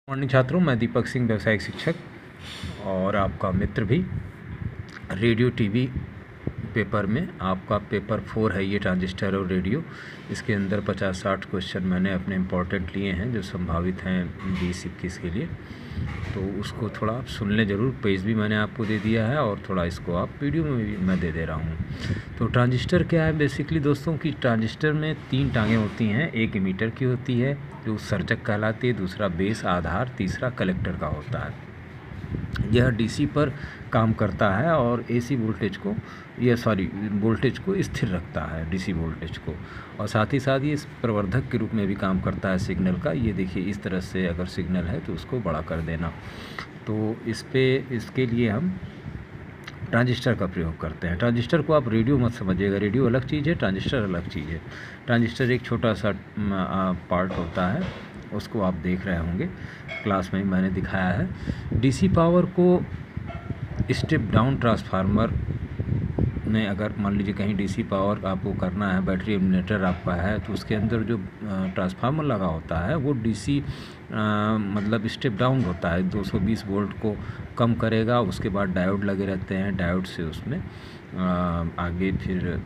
Morning छात्रों, मैं दीपक सिंह, व्यवसायिक शिक्षक और आपका मित्र भी। रेडियो टीवी पेपर में आपका पेपर 4 है ये, ट्रांजिस्टर और रेडियो। इसके अंदर 50-60 क्वेश्चन मैंने अपने इम्पोर्टेंट लिए हैं जो संभावित हैं 20-21 के लिए। तो उसको थोड़ा आप सुन लें ज़रूर। पेज भी मैंने आपको दे दिया है और थोड़ा इसको आप वीडियो में भी मैं दे रहा हूँ। तो ट्रांजिस्टर क्या है बेसिकली दोस्तों कि ट्रांजिस्टर में 3 टांगें होती हैं। एक इमीटर की होती है जो उत्सर्जक कहलाती है, दूसरा बेस आधार, तीसरा कलेक्टर का होता है। यह डीसी पर काम करता है और एसी वोल्टेज को स्थिर रखता है, डीसी वोल्टेज को। और साथ ही साथ ये प्रवर्धक के रूप में भी काम करता है सिग्नल का। ये देखिए, इस तरह से अगर सिग्नल है तो उसको बड़ा कर देना। तो इसके लिए हम ट्रांजिस्टर का प्रयोग करते हैं। ट्रांजिस्टर को आप रेडियो मत समझिएगा, रेडियो अलग चीज़ है, ट्रांजिस्टर अलग चीज़ है। ट्रांजिस्टर एक छोटा सा पार्ट होता है, उसको आप देख रहे होंगे, क्लास में मैंने दिखाया है। डीसी पावर को स्टेप डाउन ट्रांसफार्मर में अगर मान लीजिए कहीं डीसी पावर आपको करना है, बैटरी एलिमिनेटर आपका है, तो उसके अंदर जो ट्रांसफार्मर लगा होता है वो डीसी मतलब स्टेप डाउन होता है, 220 वोल्ट को कम करेगा। उसके बाद डायोड लगे रहते हैं, डायोड से उसमें आगे फिर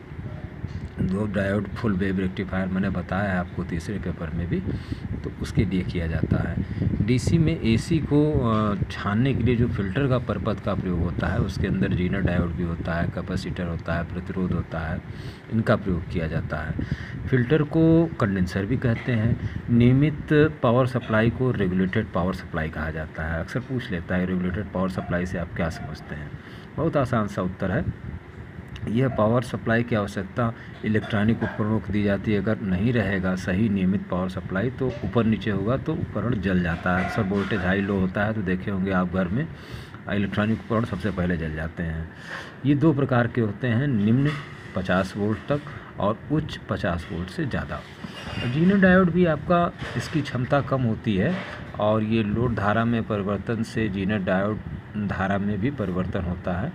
2 डायोड फुल वेव रेक्टिफायर मैंने बताया है आपको तीसरे पेपर में भी, तो उसके लिए किया जाता है। डीसी में एसी को छानने के लिए जो फिल्टर का परपथ का प्रयोग होता है, उसके अंदर जीनर डायोड भी होता है, कैपेसिटर होता है, प्रतिरोध होता है, इनका प्रयोग किया जाता है। फिल्टर को कंडेंसर भी कहते हैं। नियमित पावर सप्लाई को रेगुलेटेड पावर सप्लाई कहा जाता है। अक्सर पूछ लेता है रेगुलेटेड पावर सप्लाई से आप क्या समझते हैं। बहुत आसान सा उत्तर है। यह पावर सप्लाई की आवश्यकता इलेक्ट्रॉनिक उपकरणों को दी जाती है। अगर नहीं रहेगा सही नियमित पावर सप्लाई तो ऊपर नीचे होगा तो उपकरण जल जाता है। अक्सर वोल्टेज हाई लो होता है तो देखे होंगे आप घर में इलेक्ट्रॉनिक उपकरण सबसे पहले जल जाते हैं। ये 2 प्रकार के होते हैं, निम्न 50 वोल्ट तक और उच्च 50 वोल्ट से ज़्यादा। जीनर डायोड भी आपका इसकी क्षमता कम होती है और ये लोड धारा में परिवर्तन से जीनर डायोड धारा में भी परिवर्तन होता है।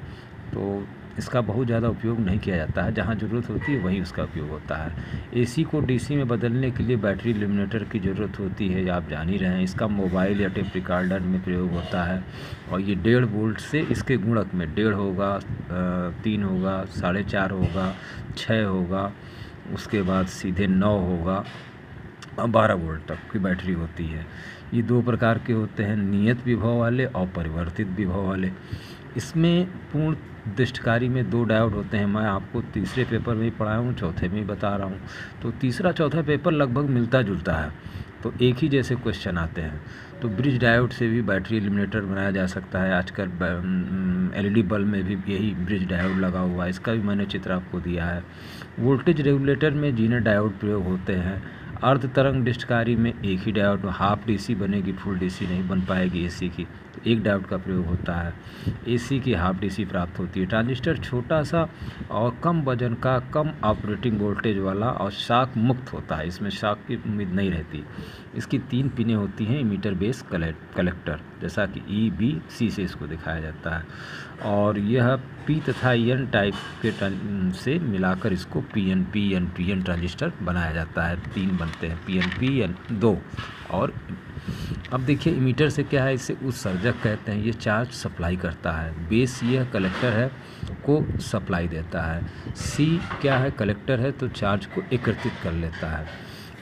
तो इसका बहुत ज़्यादा उपयोग नहीं किया जाता है, जहाँ ज़रूरत होती है वहीं उसका उपयोग होता है। एसी को डीसी में बदलने के लिए बैटरी एलिमिनेटर की ज़रूरत होती है, आप जान ही रहे हैं। इसका मोबाइल या टेप रिकॉर्डर में प्रयोग होता है और ये 1.5 वोल्ट से इसके गुणक में 1.5 होगा, 3 होगा, 4.5 होगा, 6 होगा, उसके बाद सीधे 9 होगा और 12 वोल्ट तक की बैटरी होती है। ये 2 प्रकार के होते हैं, नियत विभव वाले और परिवर्तित विभव वाले। इसमें पूर्ण दृष्टकारी में 2 डायोड होते हैं। मैं आपको तीसरे पेपर में ही पढ़ाया हूँ, चौथे में ही बता रहा हूँ। तो तीसरा चौथा पेपर लगभग मिलता जुलता है, तो एक ही जैसे क्वेश्चन आते हैं। तो ब्रिज डायोड से भी बैटरी एलिमिनेटर बनाया जा सकता है। आजकल एलईडी बल्ब में भी यही ब्रिज डायोड लगा हुआ है, इसका भी मैंने चित्र आपको दिया है। वोल्टेज रेगुलेटर में जीनर डायोड प्रयोग होते हैं। अर्ध तरंग दृष्टकारी में एक ही डायोड, हाफ डीसी बनेगी, फुल डीसी नहीं बन पाएगी एसी की, तो एक डायोड का प्रयोग होता है। एसी की हाफ डीसी प्राप्त होती है। ट्रांजिस्टर छोटा सा और कम वजन का, कम ऑपरेटिंग वोल्टेज वाला और शॉक मुक्त होता है, इसमें शॉक की उम्मीद नहीं रहती। इसकी 3 पिनें होती हैं, इमीटर, बेस, कलेक्टर, जैसा कि EBC से इसको दिखाया जाता है। और यह P तथा N टाइप के से मिलाकर इसको PNP, NPN ट्रांजिस्टर बनाया जाता है। 3 बनते हैं, PNP, N2। और अब देखिए इमीटर से क्या है, इसे उत्सर्जक कहते हैं, ये चार्ज सप्लाई करता है। बेस यह कलेक्टर है, को सप्लाई देता है। C क्या है, कलेक्टर है, तो चार्ज को एकत्रित कर लेता है।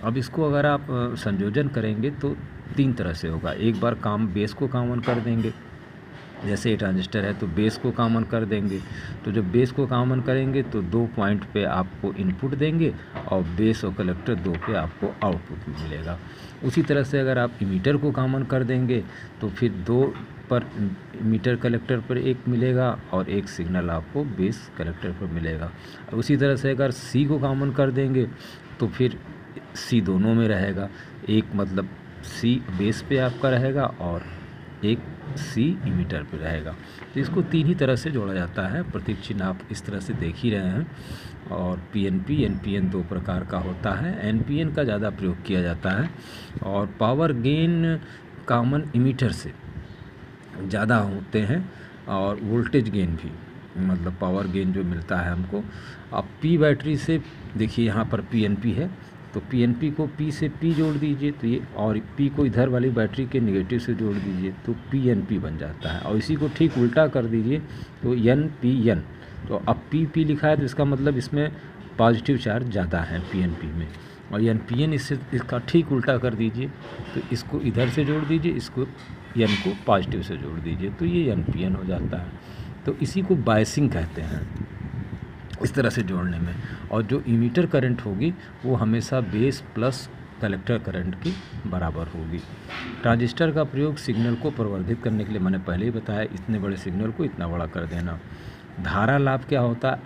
अब इसको अगर आप संयोजन करेंगे तो 3 तरह से होगा। एक बार बेस को कॉमन कर देंगे, जैसे ये ट्रांजिस्टर है तो बेस को कॉमन कर देंगे। तो जब बेस को कॉमन करेंगे तो 2 पॉइंट पे आपको इनपुट देंगे और बेस और कलेक्टर 2 पे आपको आउटपुट मिलेगा। उसी तरह से अगर आप इमीटर को कॉमन कर देंगे तो फिर 2 पर इमीटर कलेक्टर पर 1 मिलेगा और 1 सिग्नल आपको बेस कलेक्टर पर मिलेगा। उसी तरह से अगर C को कॉमन कर देंगे तो फिर C दोनों में रहेगा, एक मतलब C बेस पे आपका रहेगा और एक C इमीटर पे रहेगा। तो इसको 3 ही तरह से जोड़ा जाता है। प्रतीक चिन्ह आप इस तरह से देख ही रहे हैं। और PNP, NPN 2 प्रकार का होता है। NPN का ज़्यादा प्रयोग किया जाता है और पावर गेन कॉमन इमीटर से ज़्यादा होते हैं और वोल्टेज गेन भी, मतलब पावर गेन जो मिलता है हमको। अब P बैटरी से देखिए यहाँ पर PNP है तो पीएनपी को पी से पी जोड़ दीजिए तो ये, और पी को इधर वाली बैटरी के नेगेटिव से जोड़ दीजिए तो पीएनपी बन जाता है। और इसी को ठीक उल्टा कर दीजिए तो एनपीएन। तो अब पी लिखा है तो इसका मतलब इसमें पॉजिटिव चार्ज ज़्यादा है पीएनपी में, और एनपीएन इसका ठीक उल्टा कर दीजिए तो इसको इधर से जोड़ दीजिए, इसको एन को पॉजिटिव से जोड़ दीजिए तो ये एनपीएन हो जाता है। तो इसी को बायसिंग कहते हैं इस तरह से जोड़ने में। और जो इमीटर करंट होगी वो हमेशा बेस प्लस कलेक्टर करंट की बराबर होगी। ट्रांजिस्टर का प्रयोग सिग्नल को प्रवर्धित करने के लिए, मैंने पहले ही बताया, इतने बड़े सिग्नल को इतना बड़ा कर देना। धारा लाभ क्या होता है?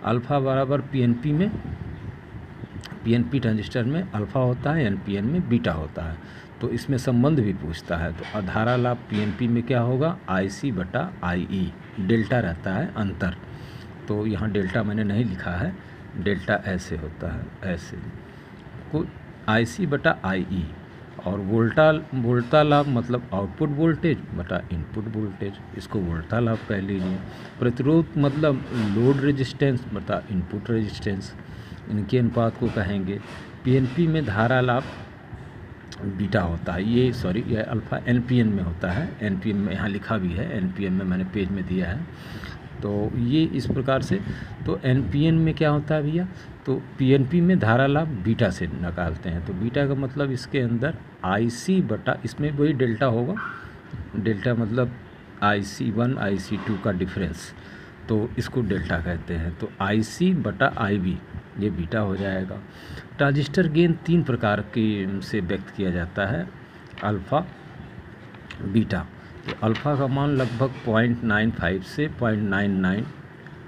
अल्फ़ा बराबर पीएनपी में, पीएनपी ट्रांजिस्टर में अल्फ़ा होता है, एनपीएन में बीटा होता है। तो इसमें संबंध भी पूछता है। तो धारा लाभ पीएनपी में क्या होगा? IC/IE, डेल्टा रहता है अंतर। तो यहाँ डेल्टा मैंने नहीं लिखा है, डेल्टा ऐसे होता है, ऐसे को IC/IE। और वोल्टा लाभ मतलब आउटपुट वोल्टेज बटा इनपुट वोल्टेज, इसको वोल्टा लाभ कह लीजिए। प्रतिरोध मतलब लोड रेजिस्टेंस बटा इनपुट रेजिस्टेंस, इनके अनुपात को कहेंगे। पीएनपी में धारा लाभ बीटा होता है, ये अल्फ़ा एनपीएन में होता है, एनपीएन में यहाँ लिखा भी है, एनपीएन में मैंने पेज में दिया है। तो ये इस प्रकार से, तो एनपीएन में क्या होता है भैया? तो पीएनपी में धारा लाभ बीटा से निकालते हैं। तो बीटा का मतलब इसके अंदर IC बटा, इसमें वही डेल्टा होगा, डेल्टा मतलब IC1 IC2 का डिफरेंस, तो इसको डेल्टा कहते हैं। तो IC/IB ये बीटा हो जाएगा। ट्रांजिस्टर गेन 3 प्रकार के से व्यक्त किया जाता है, अल्फ़ा बीटा। तो अल्फ़ा का मान लगभग 0.95 से 0.99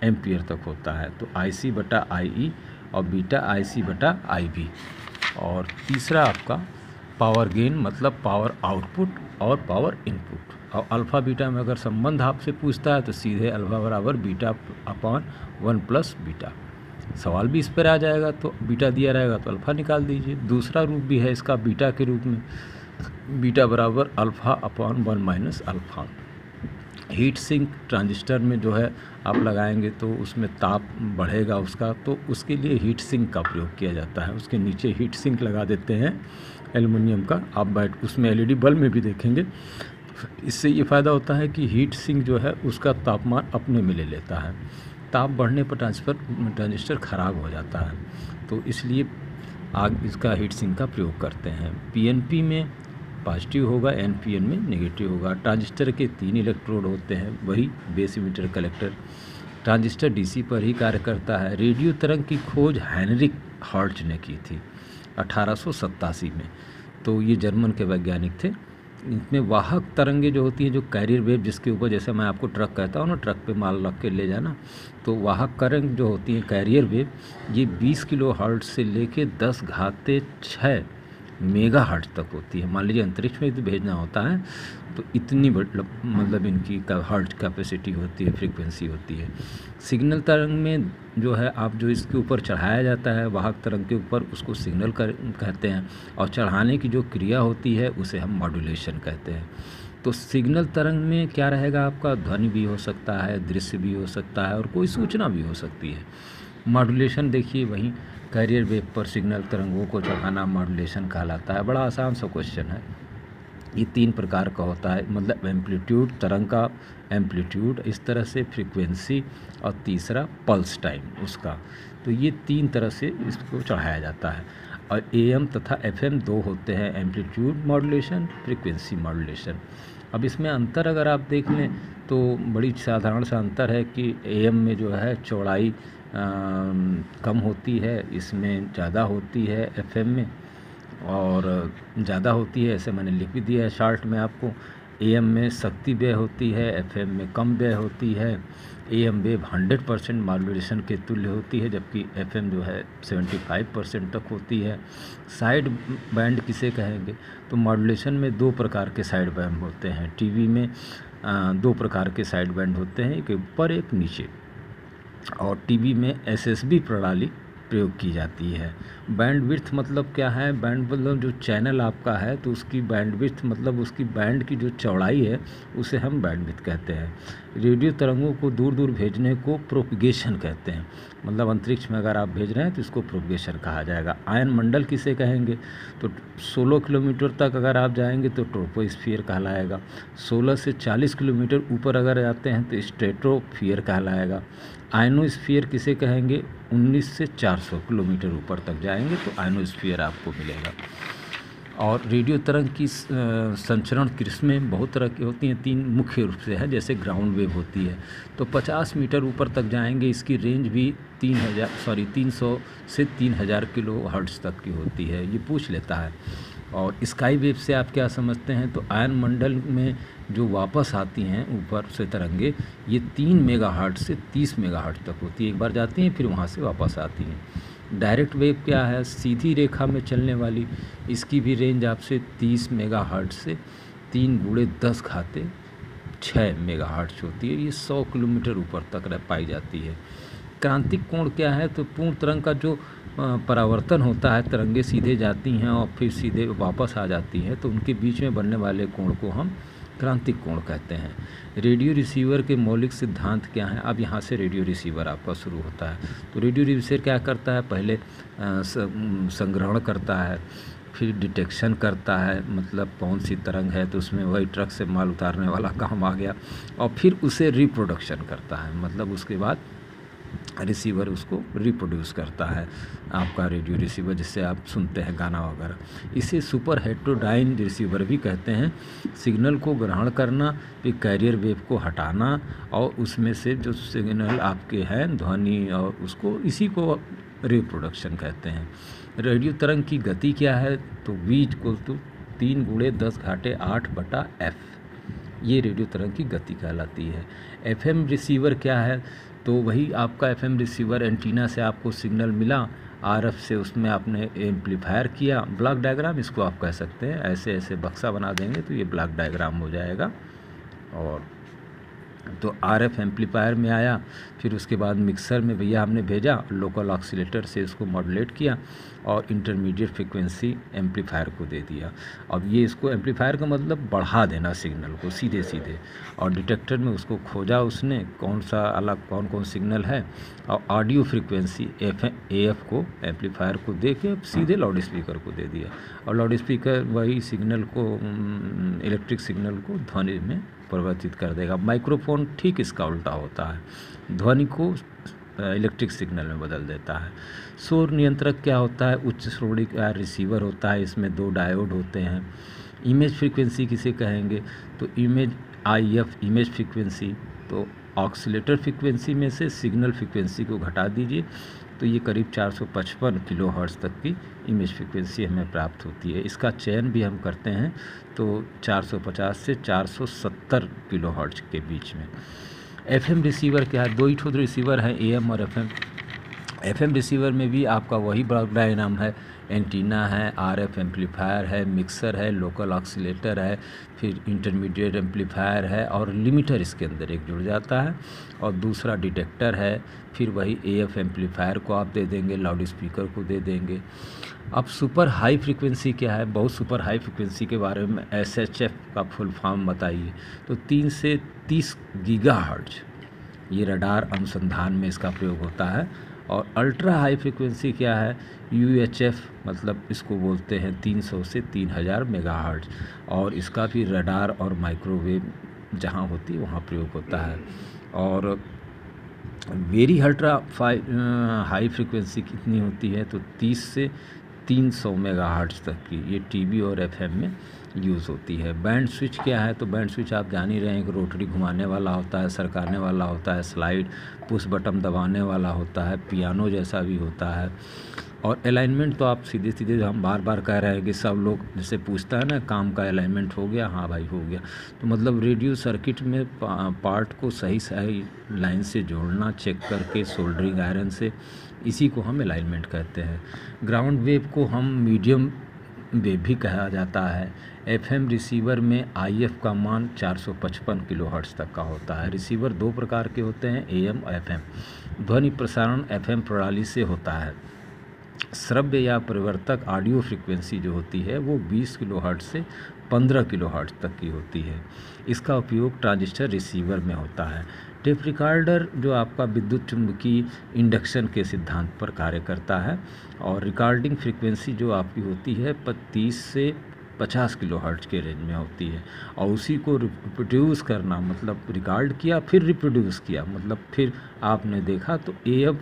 एम्पियर तक होता है। तो IC/IE और बीटा IC/IB। और तीसरा आपका पावर गेन मतलब पावर आउटपुट और पावर इनपुट। और अल्फ़ा बीटा में अगर संबंध आपसे पूछता है तो सीधे अल्फ़ा बराबर बीटा अपॉन 1 प्लस बीटा, सवाल भी इस पर आ जाएगा। तो बीटा दिया रहेगा तो अल्फ़ा निकाल दीजिए। दूसरा रूप भी है इसका बीटा के रूप में, बीटा बराबर alpha upon 1 minus alpha. Heat sink transistor में जो है आप लगाएंगे तो उसमें ताप बढ़ेगा उसका, तो उसके लिए हीट सिंक का प्रयोग किया जाता है। उसके नीचे हीट सिंक लगा देते हैं एल्युमिनियम का, आप उसमें LED बल्ब में भी देखेंगे। इससे ये फ़ायदा होता है कि हीट सिंक जो है उसका तापमान अपने में ले लेता है, ताप बढ़ने पर ट्रांजिस्टर ख़राब हो जाता है, तो इसलिए आग इसका हीट सिंक का प्रयोग करते हैं। पीएनपी में पॉजिटिव होगा, एनपीएन में नेगेटिव होगा। ट्रांजिस्टर के 3 इलेक्ट्रोड होते हैं, वही base emitter collector. Transistor DC पर ही कार्य करता है। रेडियो तरंग की खोज हेनरिक हर्ट्ज ने की थी 1887 में। तो ये जर्मन के वैज्ञानिक थे। इनमें वाहक तरंगे जो होती हैं, जो कैरियर वेव, जिसके ऊपर जैसे मैं आपको ट्रक कहता हूँ ना, ट्रक पे माल रख के ले जाना, तो वाहक तरंग जो होती हैं कैरियर वेव, ये 20 किलो हर्ट्ज से लेके 10⁻6 मेगा हर्ट्ज तक होती है। मान लीजिए अंतरिक्ष में तो भेजना होता है तो इतनी मतलब इनकी हर्ट्ज कैपेसिटी होती है, फ्रीक्वेंसी होती है। सिग्नल तरंग में जो है आप जो इसके ऊपर चढ़ाया जाता है वाहक तरंग के ऊपर, उसको सिग्नल कहते हैं, और चढ़ाने की जो क्रिया होती है उसे हम मॉड्यूलेशन कहते हैं। तो सिग्नल तरंग में क्या रहेगा? आपका ध्वनि भी हो सकता है, दृश्य भी हो सकता है, और कोई सूचना भी हो सकती है। मॉड्यूलेशन देखिए, वहीं कैरियर वेव पर सिग्नल तरंगों को चढ़ाना मॉड्यूलेशन कहलाता है। बड़ा आसान सा क्वेश्चन है। ये 3 प्रकार का होता है, मतलब एम्पलीट्यूड, तरंग का एम्पलीट्यूड इस तरह से, फ्रीक्वेंसी, और तीसरा पल्स टाइम उसका। तो ये 3 तरह से इसको चढ़ाया जाता है। और AM तथा FM 2 होते हैं, एम्पलीट्यूड मॉड्यूलेशन, फ्रीक्वेंसी मॉड्यूलेशन। अब इसमें अंतर अगर आप देख लें तो बड़ी साधारण सा अंतर है कि AM में जो है चौड़ाई कम होती है, इसमें ज़्यादा होती है FM में, और ज़्यादा होती है, ऐसे मैंने लिख भी दिया है शार्ट में आपको। AM में शक्ति व्यय होती है, FM में कम व्यय होती है। AM वेव 100% मॉड्यूलेशन के तुल्य होती है, जबकि FM जो है 75% तक होती है। साइड बैंड किसे कहेंगे? तो मॉड्यूलेशन में 2 प्रकार के साइड बैंड होते हैं। टीवी में 2 प्रकार के साइड बैंड होते हैं, एक ऊपर एक नीचे। और टीवी में SSB प्रणाली प्रयोग की जाती है। बैंडविड्थ मतलब क्या है? बैंड मतलब जो चैनल आपका है तो उसकी बैंडविड्थ मतलब उसकी बैंड की जो चौड़ाई है उसे हम बैंडविड्थ कहते हैं। रेडियो तरंगों को दूर दूर भेजने को प्रोपगेशन कहते हैं। मतलब अंतरिक्ष में अगर आप भेज रहे हैं तो इसको प्रोपगेशन कहा जाएगा। आयन मंडल किसे कहेंगे? तो 16 किलोमीटर तक अगर आप जाएंगे तो ट्रोपोस्फीयर कहलाएगा। 16 से 40 किलोमीटर ऊपर अगर जाते हैं तो स्ट्रेटोस्फीयर कहलाएगा। आयनोस्फीयर किसे कहेंगे? 19 से 400 किलोमीटर ऊपर तक जाएंगे तो आयनोस्फीयर आपको मिलेगा। और रेडियो तरंग की संचरण किस्में बहुत तरह की होती हैं, 3 मुख्य रूप से है। जैसे ग्राउंड वेव होती है तो 50 मीटर ऊपर तक जाएंगे, इसकी रेंज भी 300 से 3000 किलो हर्ट्ज़ तक की होती है, ये पूछ लेता है। और स्काई वेव से आप क्या समझते हैं? तो आयन मंडल में जो वापस आती हैं ऊपर से तरंगे, ये 3 मेगाहर्ट्ज़ से 30 मेगाहर्ट्ज़ तक होती है। एक बार जाती हैं फिर वहाँ से वापस आती हैं। डायरेक्ट वेव क्या है? सीधी रेखा में चलने वाली, इसकी भी रेंज आपसे 30 मेगाहर्ट्ज़ से 3 × 10⁻6 मेगाहर्ट्ज़ होती है। ये 100 किलोमीटर ऊपर तक पाई जाती है। क्रांतिक कोण क्या है? तो पूर्ण तरंग का जो परावर्तन होता है, तरंगे सीधे जाती हैं और फिर सीधे वापस आ जाती हैं, तो उनके बीच में बनने वाले कोण को हम क्रांतिक कोण कहते हैं। रेडियो रिसीवर के मौलिक सिद्धांत क्या हैं? अब यहाँ से रेडियो रिसीवर आपका शुरू होता है। तो रेडियो रिसीवर क्या करता है? पहले संग्रहण करता है, फिर डिटेक्शन करता है, मतलब कौन सी तरंग है तो उसमें वही ट्रक से माल उतारने वाला काम आ गया, और फिर उसे रिप्रोडक्शन करता है, मतलब उसके बाद रिसीवर उसको रिप्रोड्यूस करता है, आपका रेडियो रिसीवर, जिससे आप सुनते हैं गाना वगैरह। इसे सुपर हेट्रोडाइन रिसीवर भी कहते हैं। सिग्नल को ग्रहण करना, फिर कैरियर वेव को हटाना, और उसमें से जो सिग्नल आपके हैं ध्वनि, और उसको इसी को रिप्रोडक्शन कहते हैं। रेडियो तरंग की गति क्या है? तो v = 3 × 10⁸8/f, ये रेडियो तरंग की गति कहलाती है। एफएम रिसीवर क्या है? तो वही आपका एफएम रिसीवर, एंटीना से आपको सिग्नल मिला, आरएफ से उसमें आपने एम्पलीफायर किया, ब्लॉक डायग्राम इसको आप कह सकते हैं। ऐसे ऐसे बक्सा बना देंगे तो ये ब्लॉक डायग्राम हो जाएगा। और तो आरएफ एम्पलीफायर में आया, फिर उसके बाद मिक्सर में भैया हमने भेजा, लोकल ऑक्सीलेटर से इसको मॉड्यूलेट किया और इंटरमीडिएट फ्रीक्वेंसी एम्पलीफायर को दे दिया। अब ये इसको एम्पलीफायर का मतलब बढ़ा देना सिग्नल को सीधे सीधे, और डिटेक्टर में उसको खोजा उसने कौन सा अलग कौन कौन सिग्नल है, और ऑडियो फ्रीक्वेंसी एफ को एम्पलीफायर को दे के सीधे लाउड स्पीकर को दे दिया, और लाउड स्पीकर वही सिग्नल को इलेक्ट्रिक सिग्नल को ध्वनि में परिवर्तित कर देगा। माइक्रोफोन ठीक इसका उल्टा होता है, ध्वनि को इलेक्ट्रिक सिग्नल में बदल देता है। शोर नियंत्रक क्या होता है? उच्च श्रेणी का रिसीवर होता है, इसमें 2 डायोड होते हैं। इमेज फ्रीक्वेंसी किसे कहेंगे? तो इमेज IF इमेज फ्रीक्वेंसी, तो ऑक्सीलेटर फ्रीक्वेंसी में से सिग्नल फ्रीक्वेंसी को घटा दीजिए तो ये करीब 455 किलोहर्ट्ज़ तक की इमेज फ्रीक्वेंसी हमें प्राप्त होती है। इसका चयन भी हम करते हैं तो 450 से 470 किलोहर्ट्ज़ के बीच में। FM रिसीवर क्या है? 2 ही ठो रिसीवर है, AM और FM। FM रिसीवर में भी आपका वही ब्लॉक डायग्राम है, एंटीना है, RF एम्पलीफायर है, मिक्सर है, लोकल ऑक्सीलेटर है, फिर इंटरमीडिएट एम्पलीफायर है, और लिमिटर इसके अंदर एक जुड़ जाता है, और दूसरा डिटेक्टर है। फिर वही AF एम्पलीफायर को आप दे देंगे, लाउड स्पीकर को दे देंगे। अब सुपर हाई फ्रीक्वेंसी क्या है? बहुत सुपर हाई फ्रीक्वेंसी के बारे में SHF का फुल फॉर्म बताइए। तो 3 से 30 गीगाहर्ट्ज़, ये रडार अनुसंधान में इसका प्रयोग होता है। और अल्ट्रा हाई फ्रीक्वेंसी क्या है? UHF, मतलब इसको बोलते हैं 300 से 3000 मेगाहर्ट्ज़, और इसका भी रडार और माइक्रोवेव जहाँ होती है वहाँ प्रयोग होता है। और वेरी अल्ट्रा हाई फ्रीक्वेंसी कितनी होती है? तो 30 से 300 मेगाहर्ट्ज़ तक की, ये TV और FM में यूज़ होती है। बैंड स्विच क्या है? तो बैंड स्विच आप जान ही रहे हैं कि रोटरी घुमाने वाला होता है, सरकाने वाला होता है, स्लाइड पुश बटन दबाने वाला होता है, पियानो जैसा भी होता है। और अलाइनमेंट तो आप सीधे सीधे हम बार बार कह रहे हैं कि सब लोग जैसे पूछता है ना, काम का अलाइनमेंट हो गया? हाँ भाई हो गया। तो मतलब रेडियो सर्किट में पार्ट को सही सही लाइन से जोड़ना, चेक करके सोल्डरिंग आयरन से, इसी को हम अलाइनमेंट कहते हैं। ग्राउंड वेव को हम मीडियम वेव भी कहा जाता है। FM रिसीवर में IF का मान 455 किलोहर्ट्ज़ तक का होता है। रिसीवर 2 प्रकार के होते हैं, AM और FM। ध्वनि प्रसारण FM प्रणाली से होता है। श्रव्य या परिवर्तक ऑडियो फ्रीक्वेंसी जो होती है वो 20 किलोहर्ट्ज़ से 15 किलोहर्ट्ज़ तक की होती है। इसका उपयोग ट्रांजिस्टर रिसीवर में होता है। टेप रिकॉर्डर जो आपका विद्युत चुम्बकीय इंडक्शन के सिद्धांत पर कार्य करता है और रिकॉर्डिंग फ्रीक्वेंसी जो आपकी होती है 30 से 50 किलोहर्ट्ज़ के रेंज में होती है और उसी को रिप्रोड्यूस करना मतलब रिकॉर्ड किया फिर रिप्रोड्यूस किया मतलब फिर आपने देखा तो AF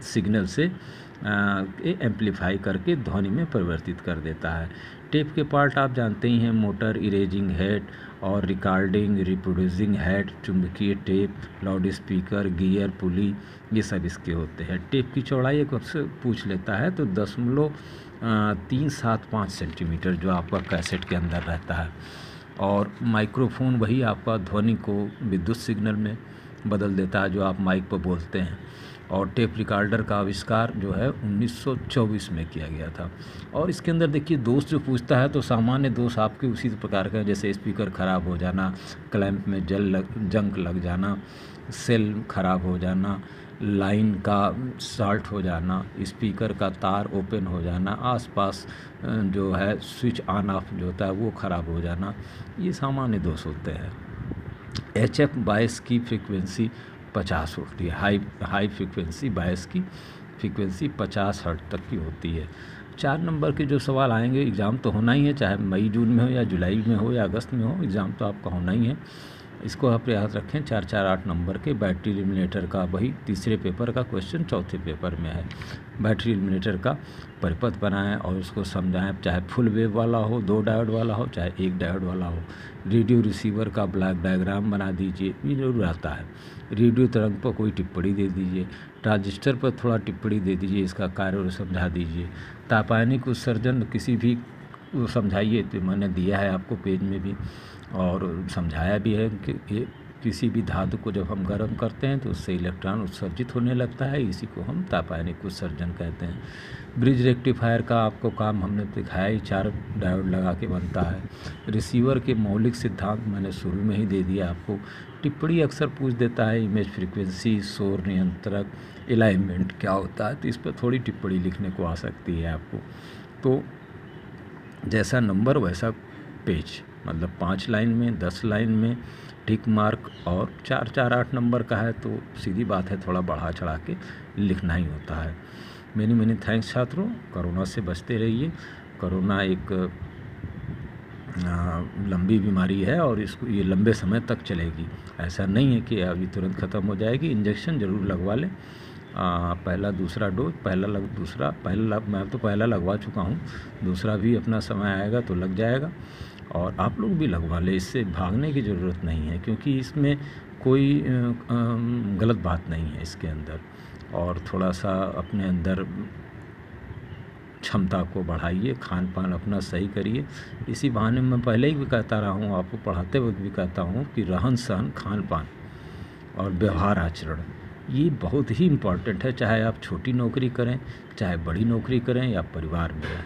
सिग्नल से एम्पलीफाई करके ध्वनि में परिवर्तित कर देता है। टेप के पार्ट आप जानते ही हैं, मोटर, इरेजिंग हेड और रिकॉर्डिंग रिप्रोड्यूसिंग हेड, चुंबकीय टेप, लाउड स्पीकर, गियर, पुली, ये सब इसके होते हैं। टेप की चौड़ाई एक आपसे पूछ लेता है तो 0.375 सेंटीमीटर जो आपका कैसेट के अंदर रहता है और माइक्रोफोन वही आपका ध्वनि को विद्युत सिग्नल में बदल देता है जो आप माइक पर बोलते हैं। और टेप रिकॉर्डर का आविष्कार जो है 1924 में किया गया था। और इसके अंदर देखिए दोष जो पूछता है तो सामान्य दोष आपके उसी प्रकार का, जैसे स्पीकर ख़राब हो जाना, क्लैंप में जंग लग जाना, सेल ख़राब हो जाना, लाइन का शॉर्ट हो जाना, स्पीकर का तार ओपन हो जाना, आसपास जो है स्विच ऑन ऑफ जो होता है वो ख़राब हो जाना, ये सामान्य दोष होते हैं। HF बायस की फ्रीक्वेंसी 50 होती है। हाई फ्रीक्वेंसी बायस की फ्रीक्वेंसी 50 हर्ट्ज तक की होती है। 4 नंबर के जो सवाल आएंगे, एग्ज़ाम तो होना ही है, चाहे मई जून में हो या जुलाई में हो या अगस्त में हो, एग्ज़ाम तो आपका होना ही है। इसको आप याद रखें। 4 4 8 नंबर के बैटरी एलिमिनेटर का वही तीसरे पेपर का क्वेश्चन चौथे पेपर में है। बैटरी एलिमिनेटर का परिपथ बनाएं और उसको समझाएं, चाहे फुल वेव वाला हो, 2 डायोड वाला हो, चाहे 1 डायोड वाला हो। रेडियो रिसीवर का ब्लॉक डायग्राम बना दीजिए, ये जरूर आता है। रेडियो तरंग पर कोई टिप्पणी दे दीजिए, ट्रांजिस्टर पर थोड़ा टिप्पणी दे दीजिए, इसका कार्य समझा दीजिए। तापायनिक उत्सर्जन किसी भी समझाइए, तो मैंने दिया है आपको पेज में भी और समझाया भी है कि ये किसी भी धातु को जब हम गर्म करते हैं तो उससे इलेक्ट्रॉन उत्सर्जित होने लगता है, इसी को हम तापायनिक उत्सर्जन कहते हैं। ब्रिज रेक्टिफायर का आपको काम हमने दिखाया ही, 4 डायोड लगा के बनता है। रिसीवर के मौलिक सिद्धांत मैंने शुरू में ही दे दिया आपको। टिप्पणी अक्सर पूछ देता है, इमेज फ्रीक्वेंसी, शोर नियंत्रक, अलाइनमेंट क्या होता है, तो इस पर थोड़ी टिप्पणी लिखने को आ सकती है आपको। तो जैसा नंबर वैसा पेज, मतलब 5 लाइन में, 10 लाइन में टिक मार्क, और 4 4 8 नंबर का है तो सीधी बात है, थोड़ा बढ़ा चढ़ा के लिखना ही होता है। मेनी थैंक्स छात्रों। कोरोना से बचते रहिए। कोरोना एक लंबी बीमारी है और इसको ये लंबे समय तक चलेगी। ऐसा नहीं है कि अभी तुरंत ख़त्म हो जाएगी। इंजेक्शन ज़रूर लगवा लें, पहला दूसरा डोज, मैं तो पहला लगवा चुका हूँ, दूसरा भी अपना समय आएगा तो लग जाएगा और आप लोग भी लगवा लें। इससे भागने की ज़रूरत नहीं है क्योंकि इसमें कोई गलत बात नहीं है इसके अंदर। और थोड़ा सा अपने अंदर क्षमता को बढ़ाइए, खान पान अपना सही करिए। इसी बहाने मैं पहले ही भी कहता रहा हूँ, आपको पढ़ाते वक्त भी कहता हूँ कि रहन सहन, खान पान और व्यवहार आचरण ये बहुत ही इम्पॉर्टेंट है, चाहे आप छोटी नौकरी करें, चाहे बड़ी नौकरी करें या परिवार में रहें।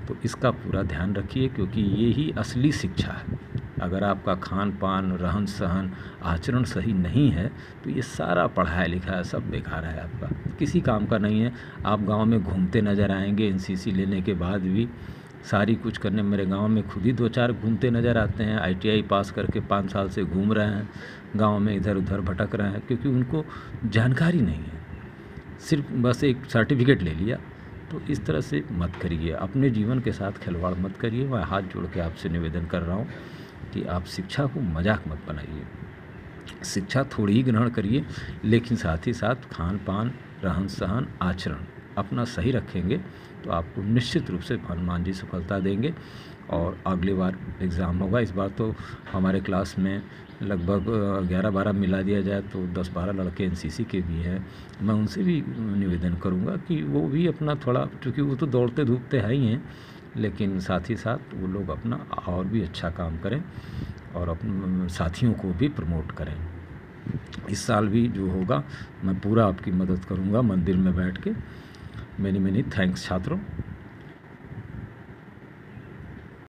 तो इसका पूरा ध्यान रखिए क्योंकि ये ही असली शिक्षा है। अगर आपका खान पान, रहन सहन, आचरण सही नहीं है तो ये सारा पढ़ाया लिखा है सब बेकार है, आपका किसी काम का नहीं है। आप गांव में घूमते नज़र आएंगे एनसीसी लेने के बाद भी, सारी कुछ करने। मेरे गांव में खुद ही 2-4 घूमते नज़र आते हैं, ITI पास करके 5 साल से घूम रहे हैं गांव में, इधर उधर भटक रहे हैं क्योंकि उनको जानकारी नहीं है, सिर्फ बस एक सर्टिफिकेट ले लिया। तो इस तरह से मत करिए, अपने जीवन के साथ खिलवाड़ मत करिए। मैं हाथ जोड़ के आपसे निवेदन कर रहा हूँ कि आप शिक्षा को मजाक मत बनाइए। शिक्षा थोड़ी ही ग्रहण करिए, लेकिन साथ ही साथ खान पान, रहन सहन, आचरण अपना सही रखेंगे तो आपको निश्चित रूप से हनुमान जी सफलता देंगे। और अगली बार एग्ज़ाम होगा, इस बार तो हमारे क्लास में लगभग 11-12 मिला दिया जाए तो 10-12 लड़के NCC के भी हैं। मैं उनसे भी निवेदन करूंगा कि वो भी अपना थोड़ा, क्योंकि वो तो दौड़ते धूपते हैं ही हैं, लेकिन साथ ही साथ वो लोग अपना और भी अच्छा काम करें और अपने साथियों को भी प्रमोट करें। इस साल भी जो होगा मैं पूरा आपकी मदद करूंगा मंदिर में बैठ के। मेनी थैंक्स छात्रों।